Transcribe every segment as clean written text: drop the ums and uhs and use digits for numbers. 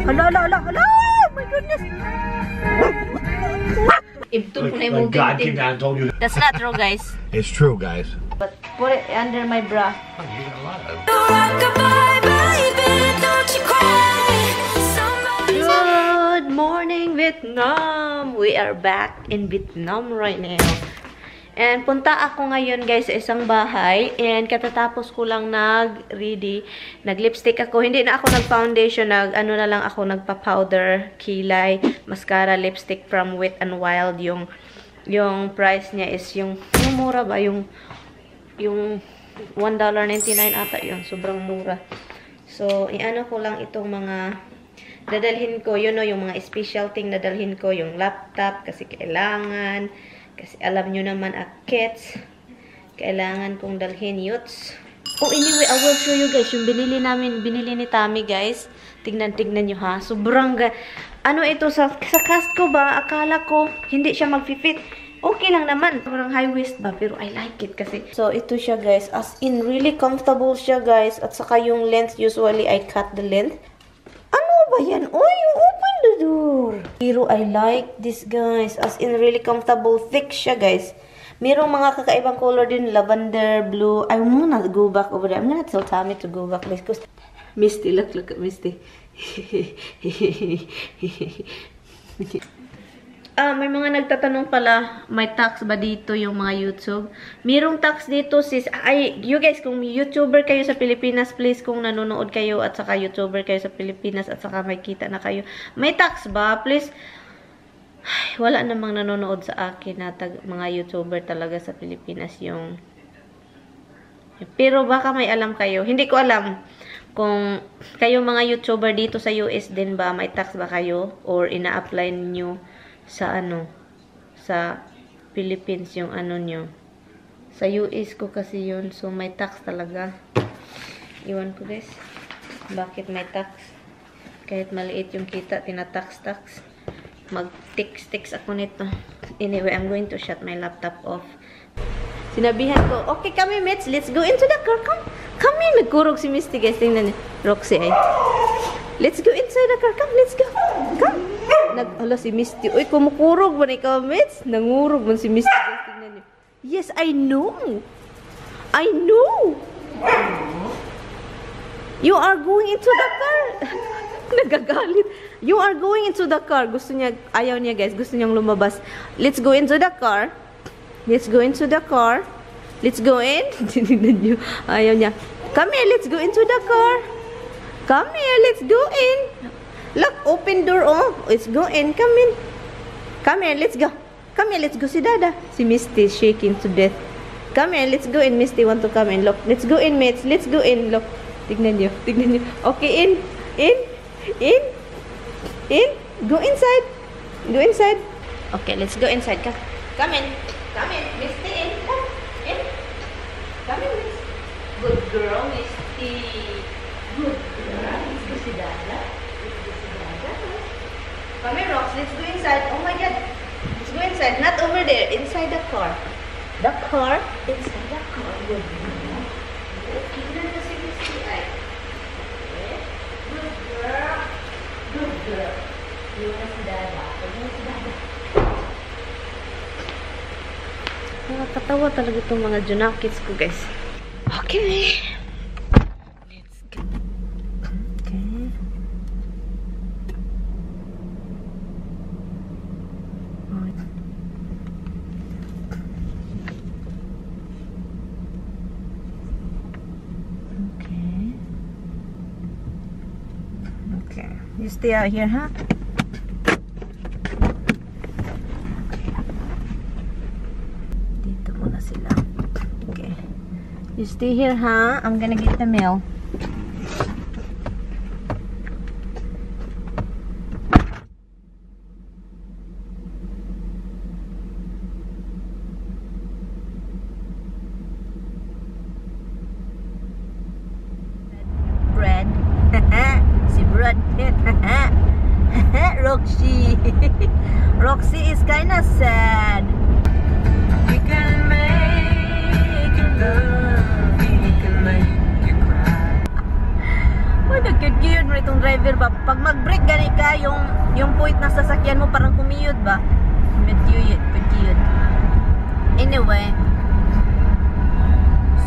Hala, hala, hala, hala! Oh my goodness! Like God came down and told you. That's not true, guys. It's true, guys. But put it under my bra. Oh, you got a lot of. Good morning, Vietnam! We are back in Vietnam right now. And punta ako ngayon, guys, sa isang bahay. And katatapos ko lang nag-lipstick ako. Hindi na ako nag-foundation. Ano na lang ako, nagpa-powder, kilay, mascara, lipstick from Wet n Wild. Yung price niya is yung mura ba? Yung $1.99 ata yun. Sobrang mura. So, iano ko lang itong mga dadalhin ko. Yun o, yung mga special thing dadalhin ko. Yung laptop, kasi kailangan. Kasi alam nyo naman, kids, kailangan kong dalhin youths. Oh, anyway, I will show you guys, yung binili ni Tami, guys. Tignan nyo ha. Sobrang, ano ito, sa cast ko ba, akala ko, hindi siya mag-fit. Okay lang naman. Parang high waist ba, pero I like it kasi. So, ito siya, guys. As in, really comfortable siya, guys. At saka yung length, usually, I cut the length. Ano ba yan? Oh, you open the door. Pero I like this, guys. As in, really comfortable. Thick siya, guys. Merong mga kakaibang color din. Lavender, blue. I'm gonna go back over there. I'm gonna tell Tammy to go back. Because Misty, look at Misty. May mga nagtatanong pala, may tax ba dito yung mga YouTube? Merong tax dito, sis. You guys, kung YouTuber kayo sa Pilipinas, please, kung nanonood kayo at saka YouTuber kayo sa Pilipinas at saka may kita na kayo, may tax ba? Please. Ay, wala namang nanonood sa akin na mga YouTuber talaga sa Pilipinas yung... Pero baka may alam kayo. Hindi ko alam kung kayo mga YouTuber dito sa US din ba, may tax ba kayo? Or ina-apply niyo sa sa Philippines yung nyo. Sa US ko kasi yun. So, may tax talaga. Iwan ko, guys. Bakit may tax? Kahit maliit yung kita, tinatax-tax. Mag-tix ako nito. Anyway, I'm going to shut my laptop off. Sinabihan ko, okay kami, mates. Let's go into the car. Come in. Nagkurog si Misty, guys. Tingnan niyo. Roxy, ay. Let's go inside the car. Come, let's go. Come. Hala si Misty. Uy, kumukurog ba na ikaw, mates? Nangurog man si Misty. Tingnan niyo. Yes, I know. I know. You are going into the car. Nagagalit. You are going into the car. Gusto niya, ayaw niya, guys. Gusto niyang lumabas. Let's go into the car. Let's go into the car. Let's go in. Tingnan niyo. Ayaw niya. Come here, let's go into the car. Come here, let's go in. Look, open door, oh. Let's go in. Come in. Come here, let's go. Come here, let's go. Si Dada. Si Misty is shaking to death. Come here, let's go in. Misty want to come in. Look, let's go in, mates. Let's go in. Look. Tignan niyo. Tignan niyo. Okay, in. In. In. In. Go inside. Go inside. Okay, let's go inside. Come. Come in. Come in. Misty, in. Come. In. Come in, Misty. Good girl, Misty. Good girl. Let's go si Dada. Come here, Rox. Let's go inside. Oh my God. Let's go inside. Not over there. Inside the car. The car. Inside the car. Good girl. Okay, na si Misty ay. Okay. Good girl. Good girl. Yun na si Dada. Yun na si Dada. Nakakatawa talaga itong mga junakits ko, guys. Okay. Let's go. Okay. Okay. You stay out here, huh? Dito muna sila. Okay. You stay here, huh? I'm gonna get the mail. Bread. Si Brad Pitt. Roxy. Roxy is kinda sad. We can make you love. We can make you cry. Oh, nagkagiyod mo itong driver ba? Pag mag-break gani ka, yung point ng sasakyan mo parang kumiyod ba? Kumiyod. Anyway.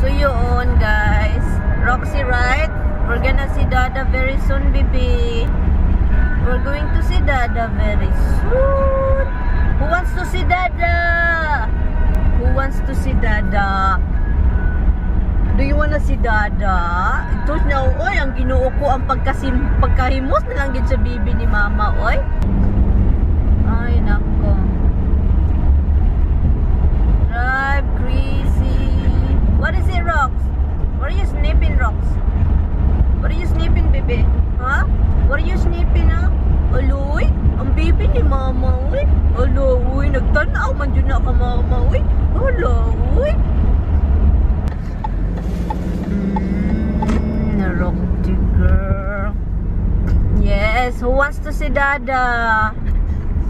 So yun, guys. Roxy, right? We're gonna see Dada very soon, baby. We're going to see Dada very soon. Who wants to see Dada? Who wants to see Dada? Do you wanna see Dada? Ito na, oy, ang ginoo ko ang pagkahimos na lang gid sa bibi ni Mama, oy. Ay, nako. Drive crazy. What is it, Rox? What are you snipping, Rox? What are you snipping, baby? Huh? What are you snipping, huh? Aloy, ang bibi ni Mama, oy. Aloy, nagtanaw man dyan na ka, Mama, oy. Aloy. Rocky girl. Yes, who wants to see Dada?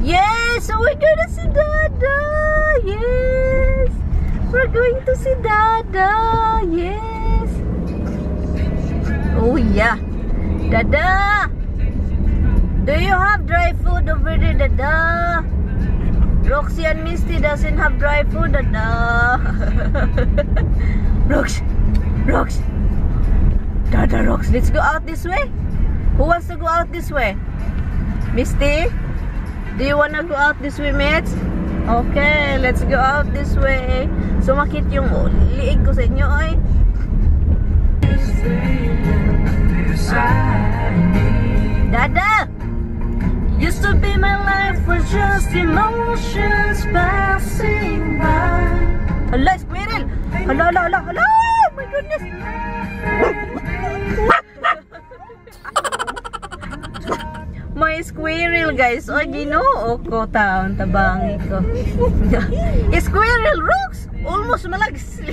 Yes, we're gonna see Dada. Yes, we're going to see Dada. Yes. Oh yeah, Dada. Do you have dry food over there, Dada? Roxy and Misty doesn't have dry food, Dada. Rox. Dada, Rox, let's go out this way. Who wants to go out this way? Misty? Do you wanna go out this way, mates? Okay, let's go out this way. Sumakit yung liig ko sa inyo, oy. Dada! Used to be my life was just emotions passing by. Hala, squirrel! Hala! Oh my goodness! May squirrel, guys. O, ginoo ko taon tabangi ko. Squirrel, Rox! Almost malags.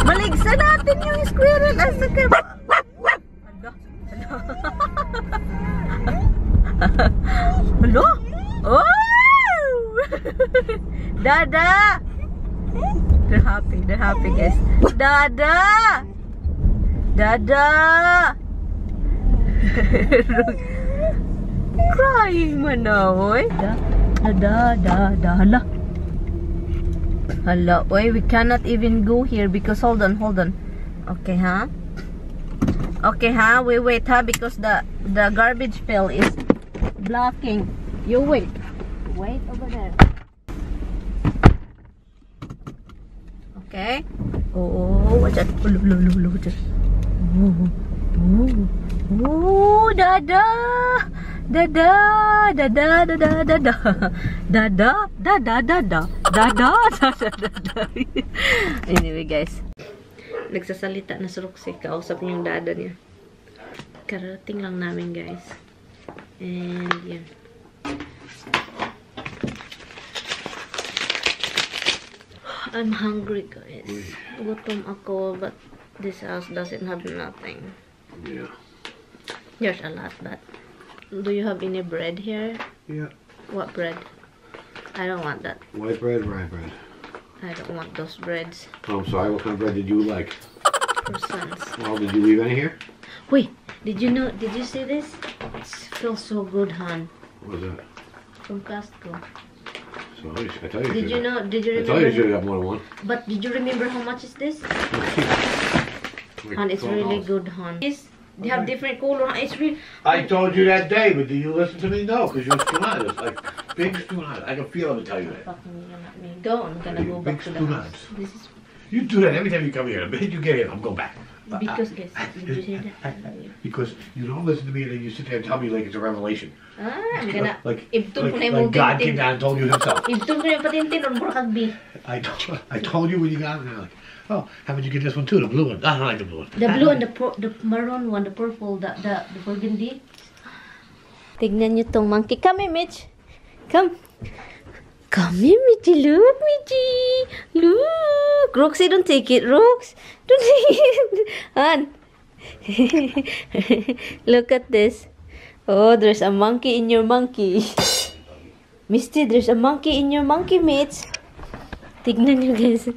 Maligsa natin yung squirrel. Asa ka ba? Hello? Oh! Dada! They're happy, guys. Dada! Crying man na, oy. Hala. Hala, oy, we cannot even go here because, hold on. Okay, huh? We wait, huh? Because the garbage pail is blocking. You wait over there. Okay. Oh, what's that? What's that? Oh, Dada. Anyway, guys. Nagsasalita na si Roxy. Kausap niya yung dada niya. Karating lang namin, guys. And, yan. I'm hungry, guys. Gutom ako, but this house doesn't have nothing. Yeah. There's a lot, but do you have any bread here? Yeah. What bread? I don't want that. White bread, rye bread. I don't want those breads. Oh, I'm sorry. What kind of bread did you like? Croissants. Well, did you leave any here? Wait, did you see this? It feels so good, hon. What was that? From Costco. So I tell you. Did you remember? I tell you should have got more than one. But did you remember how much is this? Hon, it's really good, hon. They have different color. It's really. I told you that day, but did you listen to me? No, because you're stoned. It's like big stoned. I can feel it to tell you that. Go, I'm gonna go back to the house. This is. You do that every time you come here. The minute you get here, I'm going back. Because, guys, did you hear that? Because you don't listen to me and then you sit there and tell me like it's a revelation. I'm gonna... Like God came down and told you himself. I told you when you got it, and I'm like, oh, how about you get this one too, the blue one? I don't like the blue one. The blue and the maroon one, the purple, the burgundy. Tignan nyo tong monkey. Come here, Mitch. Come. Come here, Mitchy. Look, Mitchy. Look. Roxy, don't take it, Rox. Don't take it. Han. Look at this. Oh, there's a monkey in your monkey. Misty, there's a monkey in your monkey, mates. Tignan nyo, guys.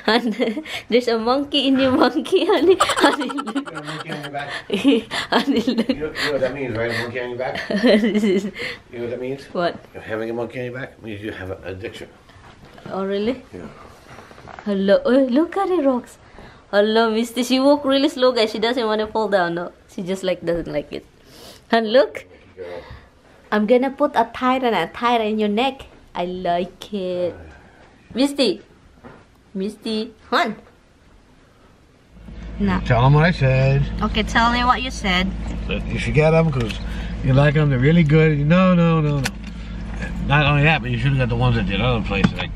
And there's a monkey in your monkey, honey. Honey, look. You got a monkey on your back? Honey, look. You know what that means, right? A monkey on your back? This is... You know what that means? What? Having a monkey on your back means you have an addiction. Oh, really? Yeah. Hello. Oh, look at it, Rox. Hello, Misty. She walked really slow, guys. She doesn't want to fall down, no? She just like doesn't like it. And look. I'm gonna put a tie in your neck. I like it. Misty. Misty. Hon. No. Tell them what I said. Okay, tell me what you said. You should get them because you like them. They're really good. No. Not only that, but you should have got the ones at the other place that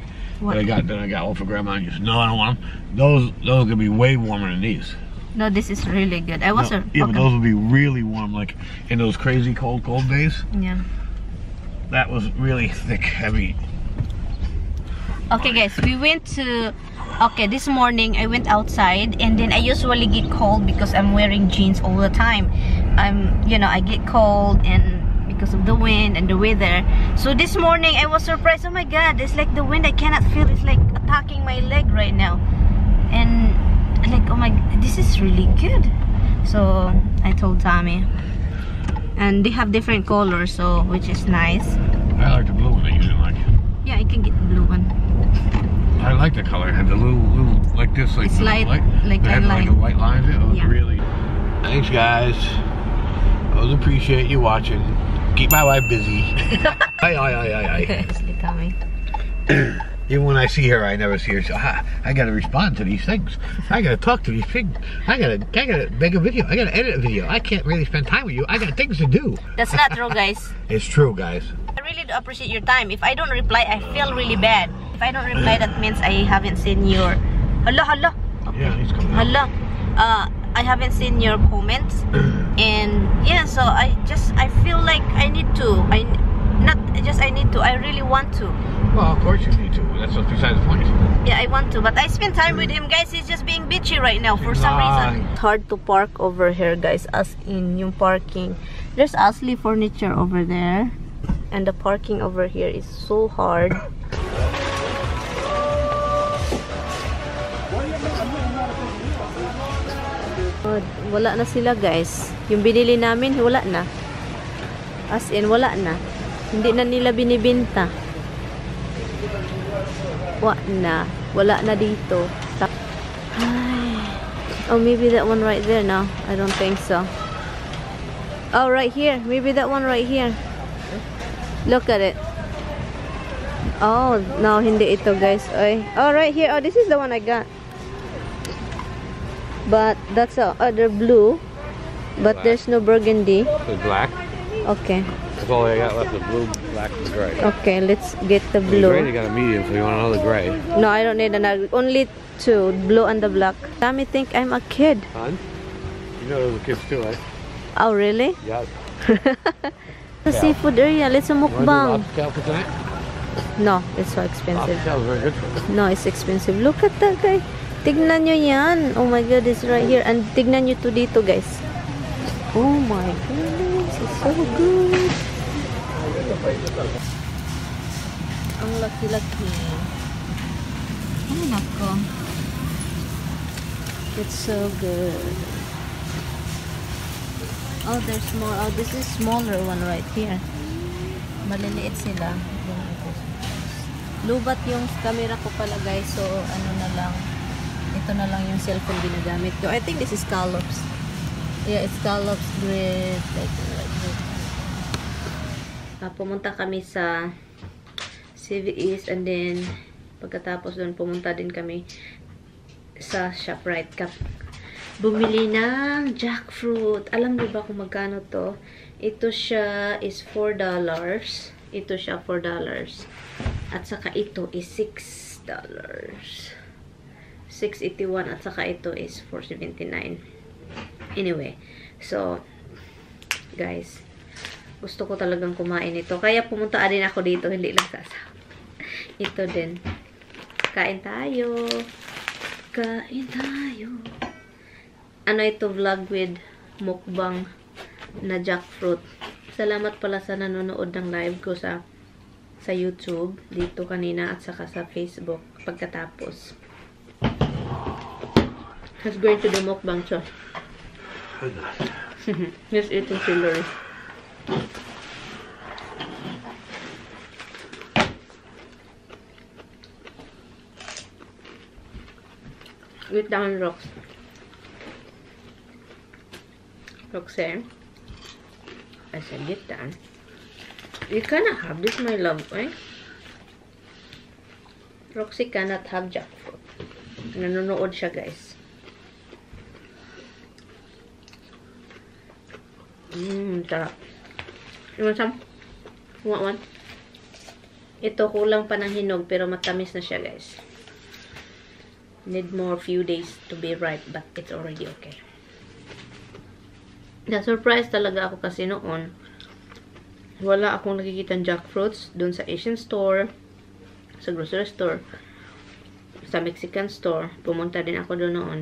I got all for grandma. And you said, no, I don't want them. Those are gonna be way warmer than these. No, this is really good. Yeah, but those will be really warm, like in those crazy cold days. Yeah. That was really thick, heavy. Okay, guys, we went to... Okay, this morning I went outside, and then I usually get cold because I'm wearing jeans all the time. I get cold and because of the wind and the weather. So this morning I was surprised. Oh my God, it's like the wind I cannot feel. It's like attacking my leg right now, and like, oh my, this is really good. So I told Tommy, and they have different colors, so which is nice. I like the blue one that you didn't like. Yeah, I can get the blue one. I like the color. It had the little like this, like it's light, like it had like the white lines. It was really. Thanks, guys. I always appreciate you watching. Keep my wife busy. Aye. Coming. Even when I see her, I never see her. So I gotta respond to these things. I gotta talk to these things. I gotta make a video. I gotta edit a video. I can't really spend time with you. I got things to do. That's not true, guys. It's true, guys. I really do appreciate your time. If I don't reply, I feel really bad. If I don't reply, that means I haven't seen your... Hala. Okay. Yeah, he's coming. Hala. I haven't seen your comments. And yeah, so I feel like I need to. I really want to. Well, of course you need to. That's what's besides the point. Yeah, I want to. But I spend time with him, guys. He's just being bitchy right now for some reason. It's hard to park over here, guys. As in yung parking. There's Ashley furniture over there. And the parking over here is so hard. Wala na sila, guys. Yung binili namin, wala na. As in, wala na. Hindi na nila binibenta. Wala na dito. Oh, maybe that one right there now. I don't think so. Oh, right here. Maybe that one right here. Look at it. Oh, no, hindi ito, guys. Oh, right here. Oh, this is the one I got. But that's the other blue. But black. There's no burgundy. The black. Okay. That's all I got left, the blue, black, and gray. Okay, let's get the blue. The gray, you got a medium, so you want another gray. No, I don't need another. Only two, blue and the black. Tommy think I'm a kid. Hon? You know those are kids too, right? Oh, really? Yeah. The seafood area, let's mukbang. Lobster tail for tonight? No, it's so expensive. Lobster tail is very good for it. No, it's expensive. Look at that, guy. Tignan nyo yan. Oh my God, it's right here. And tignan nyo to dito, guys. Oh my goodness, it's so good. Ang laki-laki. Oh, nako. It's so good. Oh, there's more. Oh, this is smaller one right here. Maliliit sila. Lubat yung camera ko pala, guys. So, ano na lang. Ito na lang yung cellphone ginagamit ko. I think this is scallops. Yeah, it's scallops bread. Like pumunta kami sa CVS, and then pagkatapos doon pumunta din kami sa ShopRite Cup. Bumili ng jackfruit. Alam niyo ba kung magkano to? Ito siya is $4. Ito siya $4. At saka ito is $6. 6.81 at saka ito is 4.79. Anyway, so guys, gusto ko talagang kumain ito. Kaya pumunta din ako dito, hindi lang sasawa. Ito din. Kain tayo. Kain tayo. Ano ito, vlog with mukbang na jackfruit. Salamat pala sa nanonood ng live ko sa sa YouTube, dito kanina, at saka sa Facebook pagkatapos. He's going to do mukbang, so. He's eating celery. Eat down, Rox. Roxanne. I said, get down. You cannot have this, my love, eh? Roxy cannot have jackfruit. Nanonood siya, guys. Sarap. You want some? You want one? Ito, kulang pa ng hinog, pero matamis na siya, guys. Need more few days to be ripe, but it's already okay. Na-surprise talaga ako kasi noon, wala akong nakikitang jackfruits dun sa Asian store, sa grocery store, sa Mexican store. Pumunta din ako doon noon.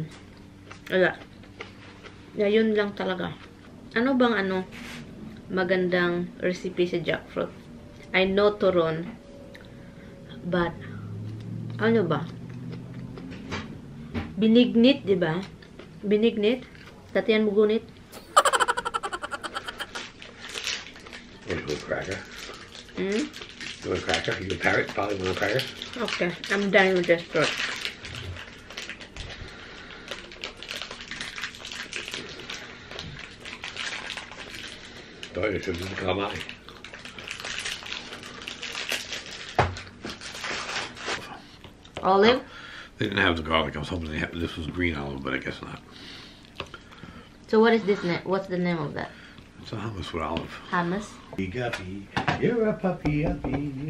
Wala. Yun lang talaga. Ano bang magandang recipe sa jackfruit? I know turon, but ano ba? Binignit, di ba? Binignit? Tatian mo gunit? You want a cracker? You want a cracker? You can parrot? Probably want a cracker? Okay, I'm done with this fruit. Thought you should come out. Olive? They didn't have the garlic. I was hoping this was green olive, but I guess not. So what is this? What's the name of that? It's a hummus with olive. Hummus? Guppy, you're a puppy, you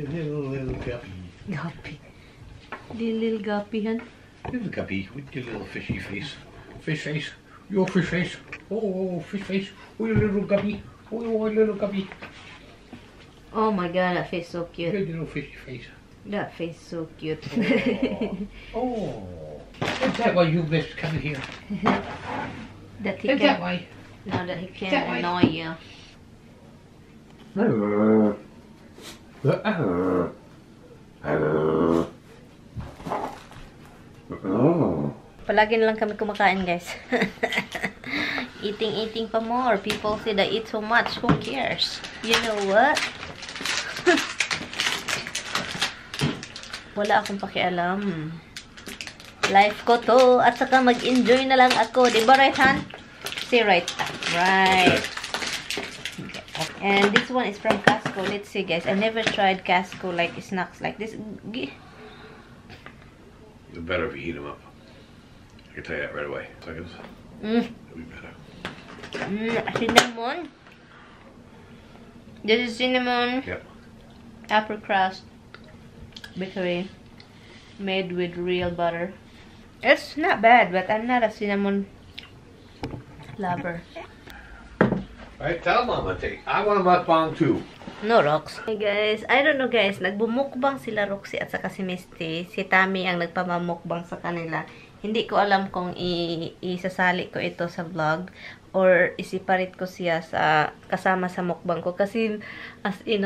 little guppy. Guppy. Little guppy, hun. Little guppy with your little fishy face. Fish face. Your fish face. Oh, fish face. Oh, your little guppy. Oh, your little guppy. Oh my god, that face so cute. Your little fishy face. That face so cute. Oh. Is that why you miss coming here? That he Is can, that why? no, that he can That way. annoy you. Palagi na lang kami kumakain, guys. Eating pa more. People say that I eat so much. Who cares? You know what? Wala akong pakialam. Life ko to. At saka mag-enjoy na lang ako. Diba, right, Han? Say right. Right. And this one is from Costco. Let's see, guys. I never tried Costco like snacks like this. It's better if you heat them up. I can tell you that right away. Seconds. It'll be better. Cinnamon. This is cinnamon. Yep. Apple crust. Bakery. Made with real butter. It's not bad, but I'm not a cinnamon lover. Right, tell Mama, I want a mukbang too. No, Rox. Hey guys, I don't know guys, nagbumukbang sila Roxy at saka si Misty. Si Tammy ang nagpamamukbang sa kanila. Hindi ko alam kung isasali ko ito sa vlog or isiparit ko siya sa kasama sa mukbang ko kasi as in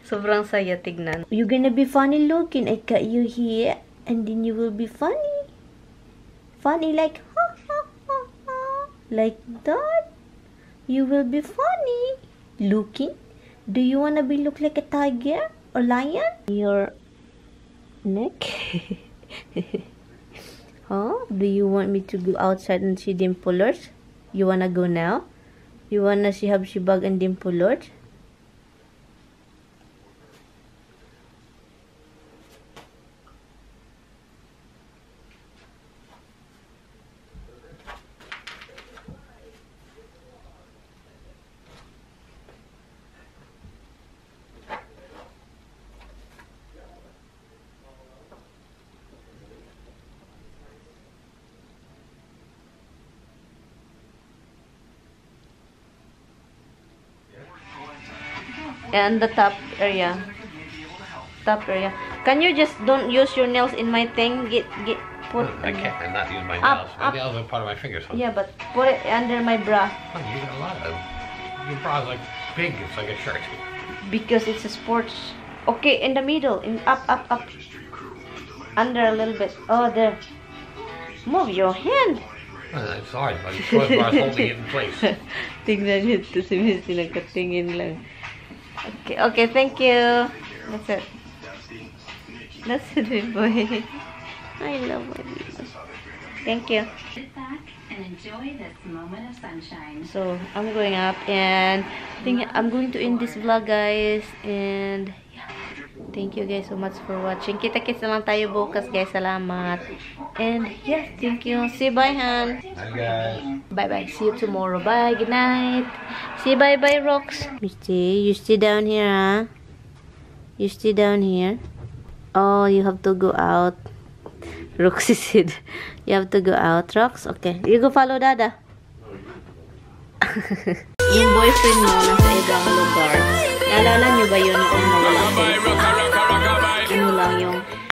sobrang saya tignan. You're gonna be funny looking. I got you here and then you will be funny. Funny like ha ha ha ha. Like that. You will be funny looking. Do you wanna look like a tiger or lion? Your neck. Huh? Do you want me to go outside and see dimpolers? You wanna go now? You wanna see Habshibag and dimpolers? And the top area. Top area. Can you just don't use your nails in my thing? Put. I can't. I'm not using my Up, nails. My up. nails are part of my fingers. Huh? Yeah, but put it under my bra. Huh, you got a lot of. Your bra's like big. It's like a shirt. Because it's a sports Okay, in the middle. Up. Under a little bit. Oh, there. Move your hand. I'm sorry, buddy. Close by holding it in place. Tingnan niyo ito si Missy, nagkatingin lang. Okay, thank you. That's it. That's it, boy. I love my baby. Thank you. Sit back and enjoy this moment of sunshine. So, I'm going up and I think I'm going to end this vlog, guys. And yeah, thank you guys so much for watching. Kita-kits na lang tayo bukas, guys. Salamat. And yeah, thank you. Say bye, Han. Hi, guys. Bye-bye. See you tomorrow. Bye. Good night. Say bye-bye, Rox. You stay down here, huh? You stay down here. Oh, you have to go out. Roxy said, you have to go out. Rox? Okay. You go follow Dada. Yung boyfriend mo nasa ibang lugar. Naalala niyo ba yun noong nawala siya? Ano lang yung